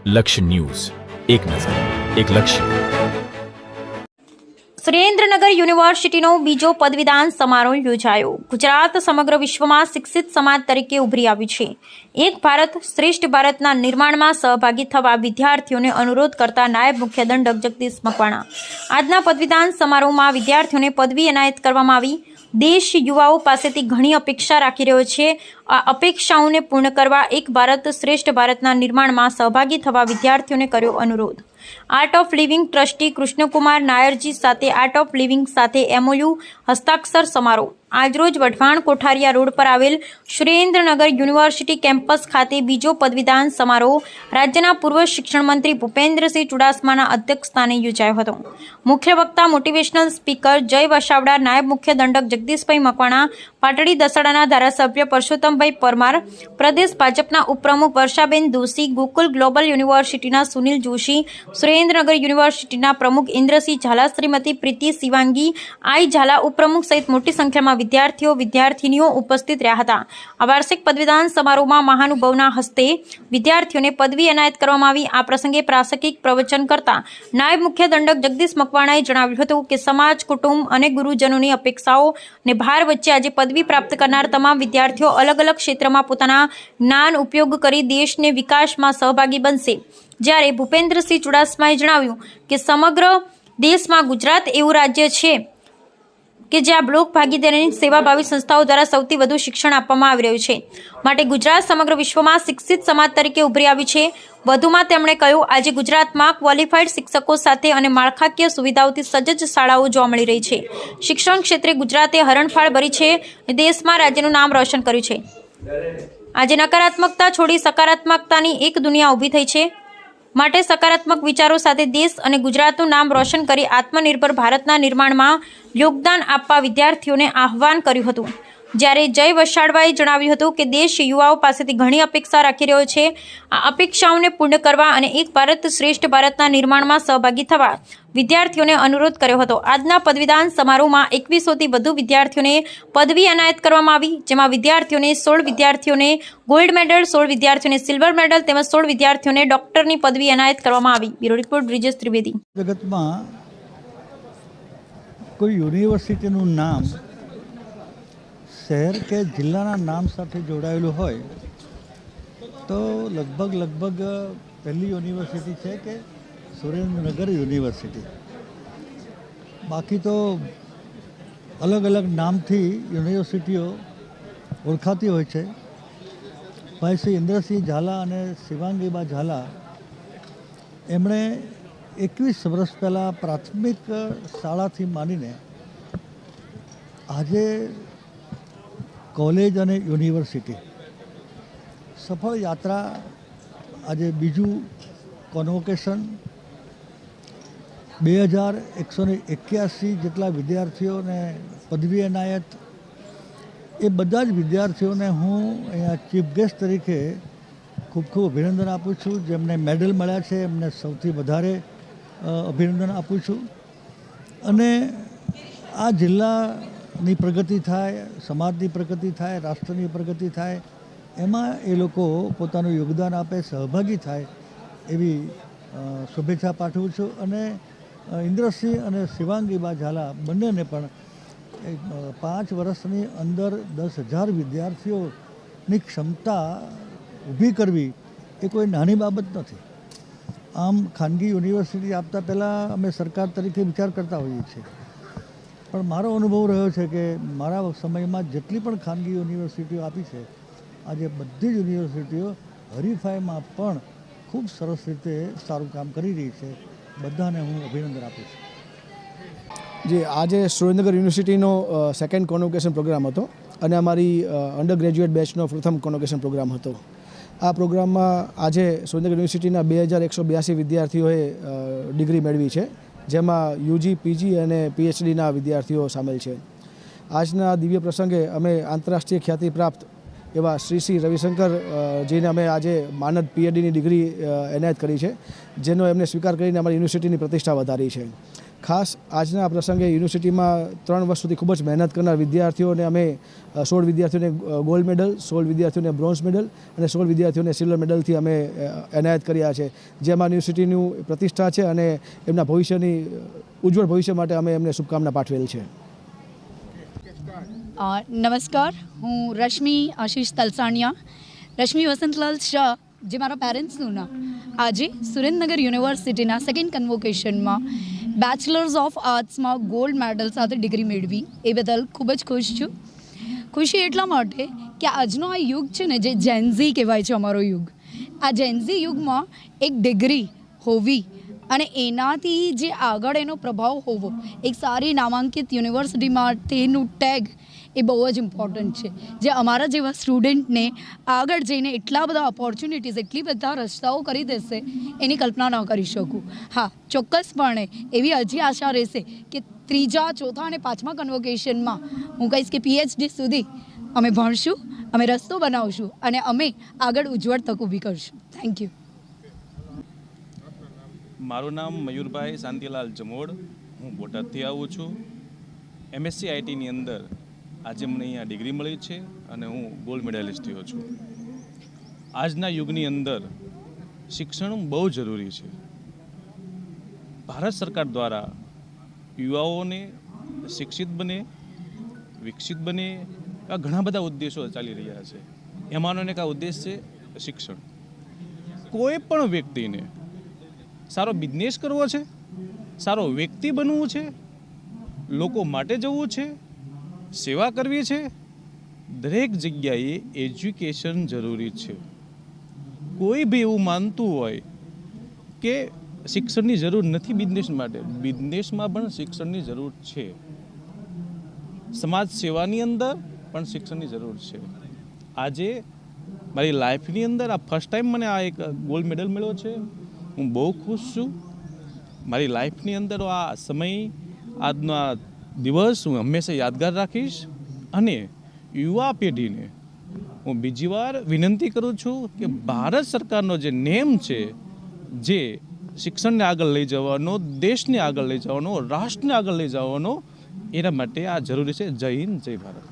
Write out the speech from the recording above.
લક્ષ્ય ન્યૂઝ, એક નજર, એક લક્ષ્ય. સુરેન્દ્રનગર યુનિવર્સિટીનો બીજો પદવીદાન સમારોહ યોજાયો. ગુજરાત સમગ્ર વિશ્વમાં શિક્ષિત સમાજ તરીકે ઉભરી આવ્યું છે. એક ભારત શ્રેષ્ઠ ભારતના નિર્માણમાં સહભાગી થવા વિદ્યાર્થીઓને અનુરોધ કરતા નાયબ મુખ્ય દંડક જગદીશ મકવાણા આજના પદવીદાન સમારોહમાં વિદ્યાર્થીઓને પદવી એનાયત કરવામાં આવી. દેશ યુવાઓ પાસેથી ઘણી અપેક્ષા રાખી રહ્યો છે. આ અપેક્ષાઓને પૂર્ણ કરવા એક ભારત શ્રેષ્ઠ ભારતના નિર્માણમાં સહભાગી થવા વિદ્યાર્થીઓને કર્યો અનુરોધ. Art of living trustee Krishnakumar નાયરજી સાથે આર્ટ ઓફ લિવિંગ સાથે MOU હસ્તાક્ષર સમારોહ. આજરોજ વઢવાણ કોઠારિયા રોડ પર આવેલ સુરેન્દ્રનગર યુનિવર્સિટી કેમ્પસ ખાતે બીજો પદવીદાન સમારોહ રાજ્યના પૂર્વ શિક્ષણ મંત્રી ભૂપેન્દ્રસિંહ ચુડાસમાના અધ્યક્ષસ્થાને યોજાયો હતો. મુખ્ય વક્તા મોટિવેશનલ સ્પીકર જય વસાવડા, નાયબ મુખ્ય દંડક જગદીશભાઈ મકવાણા, પાટડી દસાડાના ધારાસભ્ય પરસોત્તમભાઈ પરમાર, પ્રદેશ ભાજપના ઉપપ્રમુખ વર્ષાબેન દોશી, ગોકુલ ગ્લોબલ યુનિવર્સિટીના સુનિલ જોશી, સુરેન્દ્રનગર યુનિવર્સિટીના પ્રમુખ ઇન્દ્રસિંહ ઝાલા, શ્રીમતી પ્રીતિ શિવાંગી આઈ ઝાલા ઉપપ્રમુખ સહિત મોટી સંખ્યામાં વિદ્યાર્થીઓ વિદ્યાર્થીનીઓ ઉપસ્થિત રહ્યા હતા. આ વાર્ષિક પદવીદાન સમારોહમાં મહાનુભાવના હસ્તે વિદ્યાર્થીઓને પદવી એનાયત કરવામાં આવી. આ પ્રસંગે પ્રાસંગિક પ્રવચન કરતા નાયબ મુખ્ય દંડક જગદીશ મકવાણાએ જણાવ્યું હતું કે સમાજ, કુટુંબ અને ગુરુજનોની અપેક્ષાઓ ને ભાર વચ્ચે આજે પદવી પ્રાપ્ત કરનાર તમામ વિદ્યાર્થીઓ અલગ અલગ ક્ષેત્રમાં પોતાના જ્ઞાન ઉપયોગ કરી દેશને વિકાસમાં સહભાગી બનશે. જ્યારે ભૂપેન્દ્રસિંહ ચુડાસમાએ જણાવ્યું કે સમગ્ર દેશમાં ગુજરાત એવું રાજ્ય છે કે જ્યાં બ્લોક ભાગીદારીની સેવાભાવી સંસ્થાઓ દ્વારા સૌથી વધુ શિક્ષણ આપવામાં આવી રહ્યું છે. માટે ગુજરાત સમગ્ર વિશ્વમાં શિક્ષિત સમાજ તરીકે ઉભરી આવ્યું છે. વધુમાં તેમણે કહ્યું, આજે ગુજરાતમાં ક્વોલિફાઈડ શિક્ષકો સાથે અને માળખાકીય સુવિધાઓથી સજ્જ શાળાઓ જોવા મળી રહી છે. શિક્ષણ ક્ષેત્રે ગુજરાતે હરણફાળ ભરી છે અને દેશમાં રાજ્યનું નામ રોશન કર્યું છે. આજે નકારાત્મકતા છોડી સકારાત્મકતાની એક દુનિયા ઊભી થઈ છે. માટે સકારાત્મક વિચારો સાથે દેશ અને ગુજરાતનું નામ રોશન કરી આત્મનિર્ભર ભારતના નિર્માણમાં યોગદાન આપવા વિદ્યાર્થીઓને આહ્વાન કર્યું હતું. જ્યારે જય વસાવડાએ જણાવ્યું હતું કે દેશ યુવાઓ પાસેથી ઘણી અપેક્ષા રાખી રહ્યો છે. આ અપેક્ષાઓને પૂર્ણ કરવા અને એક ભારત શ્રેષ્ઠ ભારતના નિર્માણમાં સહભાગી થવા વિદ્યાર્થીઓને અનુરોધ કર્યો હતો. આજના પદવીદાન સમારોહમાં 2100થી વધુ વિદ્યાર્થીઓને પદવી એનાયત કરવામાં આવી, જેમાં વિદ્યાર્થીઓને 16 વિદ્યાર્થીઓને ગોલ્ડ મેડલ, 16 વિદ્યાર્થીઓને સિલ્વર મેડલ તેમજ 16 વિદ્યાર્થીઓને ડોક્ટરની પદવી એનાયત કરવામાં આવી. Bureau report Brijesh Trivedi. જગતમાં કોઈ યુનિવર્સિટીનું નામ શહેર કે જિલ્લાના નામ સાથે જોડાયેલું હોય તો લગભગ પહેલી યુનિવર્સિટી છે કે સુરેન્દ્રનગર યુનિવર્સિટી. બાકી તો અલગ અલગ નામથી યુનિવર્સિટીઓ ઓળખાતી હોય છે. ભાઈ શ્રી ઇન્દ્રસિંહ ઝાલા અને શિવાંગીબા ઝાલા એમણે 21 વર્ષ પહેલાં પ્રાથમિક શાળાથી માંડીને આજે કોલેજ અને યુનિવર્સિટી સફળ યાત્રા, આજે બીજું કોન્વોકેશન, 2181 જેટલા વિદ્યાર્થીઓને પદવી એનાયત. એ બધા જ વિદ્યાર્થીઓને હું અહીંયા ચીફ ગેસ્ટ તરીકે ખૂબ અભિનંદન આપું છું. જેમને મેડલ મળ્યા છે એમને સૌથી વધારે અભિનંદન આપું છું. અને આ જિલ્લાની પ્રગતિ થાય, સમાજની પ્રગતિ થાય, રાષ્ટ્રની પ્રગતિ થાય, એમાં એ લોકો પોતાનું યોગદાન આપે, સહભાગી થાય એવી શુભેચ્છા પાઠવું છું. અને ઇન્દ્રસિંહ અને શિવાંગીબા ઝાલા બંનેને પણ 5 વર્ષની અંદર 10,000 વિદ્યાર્થીઓની ક્ષમતા ઊભી કરવી એ કોઈ નાની બાબત નથી. આમ ખાનગી યુનિવર્સિટી આપતા પહેલાં અમે સરકાર તરીકે વિચાર કરતા હોઈએ છીએ, પણ મારો અનુભવ રહ્યો છે કે મારા સમયમાં જેટલી પણ ખાનગી યુનિવર્સિટીઓ આપી છે, આજે બધી જ યુનિવર્સિટીઓ હરીફાઈમાં પણ ખૂબ સરસ રીતે સારું કામ કરી રહી છે. બધાને હું અભિનંદન આપું છું. જે આજે સુરેન્દ્રનગર યુનિવર્સિટીનો સેકન્ડ કોન્વોકેશન પ્રોગ્રામ હતો અને અમારી અંડર ગ્રેજ્યુએટ બેચનો પ્રથમ કોન્વોકેશન પ્રોગ્રામ હતો. આ પ્રોગ્રામમાં આજે સુરેન્દ્રનગર યુનિવર્સિટીના 2182 વિદ્યાર્થીઓએ ડિગ્રી મેળવી છે, જેમાં UG, PG અને PhDના વિદ્યાર્થીઓ સામેલ છે. આજના દિવ્ય પ્રસંગે અમે આંતરરાષ્ટ્રીય ખ્યાતિ પ્રાપ્ત એવા શ્રી રવિશંકરજીને અમે આજે માનદ PhDની ડિગ્રી એનાયત કરી છે, જેનો એમને સ્વીકાર કરીને અમારી યુનિવર્સિટીની પ્રતિષ્ઠા વધારી છે. ખાસ આજના આ પ્રસંગે યુનિવર્સિટીમાં 3 વર્ષ સુધી ખૂબ જ મહેનત કરનાર વિદ્યાર્થીઓને અમે 16 વિદ્યાર્થીઓને ગોલ્ડ મેડલ, 16 વિદ્યાર્થીઓને બ્રોન્ઝ મેડલ અને 16 વિદ્યાર્થીઓને સિલ્વર મેડલથી અમે એનાયત કર્યા છે, જેમાં યુનિવર્સિટીનું પ્રતિષ્ઠા છે અને એમના ભવિષ્યની ઉજ્જવળ ભવિષ્ય માટે અમે એમને શુભકામના પાઠવેલ છે. નમસ્કાર, હું રશ્મિ આશીષ તલસાણિયા, રશ્મિ વસંતલાલ શાહ, જે મારા પેરેન્ટ્સનું નામ. આજે સુરેન્દ્રનગર યુનિવર્સિટીના સેકન્ડ કન્વોકેશનમાં બેચલર્સ ઓફ આર્ટ્સમાં ગોલ્ડ મેડલ સાથે ડિગ્રી મેળવી એ બદલ ખૂબ જ ખુશ છું. ખુશી એટલા માટે કે આજનો આ યુગ છે ને, જે જેનઝી કહેવાય છે અમારો યુગ, આ જેનઝી યુગમાં એક ડિગ્રી હોવી અને એનાથી જે આગળ એનો પ્રભાવ હોવો, એક સારી નામાંકિત યુનિવર્સિટી માટેનું ટેગ એ બહુ જ ઇમ્પોર્ટન્ટ છે, જે અમારા જેવા સ્ટુડન્ટને આગળ જઈને એટલા બધા ઓપોર્ચ્યુનિટીઝ, એટલી બધા રસ્તાઓ કરી દેશે એની કલ્પના ન કરી શકું. હા, ચોક્કસપણે એવી હજી આશા રહેશે કે 3જા, 4થા અને 5મા કન્વોકેશનમાં હું કહીશ કે PhD સુધી અમે ભણશું, અમે રસ્તો બનાવશું અને અમે આગળ ઉજ્જવળ તક ઊભી કરશું. Thank you. મારું નામ મયુરભાઈ શાંતિલાલ જમોડ, હું બોટાદથી આવું છું. MSc ITની અંદર આજે મને અહીંયા ડિગ્રી મળી છે અને હું ગોલ્ડ મેડાલિસ્ટ થયો છું. આજના યુગની અંદર શિક્ષણ બહુ જરૂરી છે. ભારત સરકાર દ્વારા યુવાઓને શિક્ષિત બને, વિકસિત બને, આ ઘણા બધા ઉદ્દેશો ચાલી રહ્યા છે. એમાંનો એક આ ઉદ્દેશ છે શિક્ષણ. કોઈ પણ વ્યક્તિને સારો બિઝનેસ કરવો છે, સારો વ્યક્તિ બનવું છે, લોકો માટે જવું છે, સેવા કરવી છે, દરેક જગ્યાએ એજ્યુકેશન જરૂરી છે. કોઈ બી એવું માનતું હોય કે શિક્ષણની જરૂર નથી બિઝનેસ માટે, બિઝનેસમાં પણ શિક્ષણની જરૂર છે. સમાજ સેવાની અંદર પણ શિક્ષણની જરૂર છે. આજે મારી લાઈફની અંદર આ ફર્સ્ટ ટાઈમ મને આ એક ગોલ્ડ મેડલ મળ્યો છે. હું બહુ ખુશ છું. મારી લાઈફની અંદર આ સમય, આજનો આ દિવસ હું હંમેશા યાદગાર રાખીશ. અને યુવા પેઢીને હું બીજી વાર વિનંતી કરું છું કે ભારત સરકારનો જે નેમ છે, જે શિક્ષણને આગળ લઈ જવાનો, દેશને આગળ લઈ જવાનો, રાષ્ટ્રને આગળ લઈ જવાનો, એના માટે આ જરૂરી છે. જય હિન્દ, જય ભારત.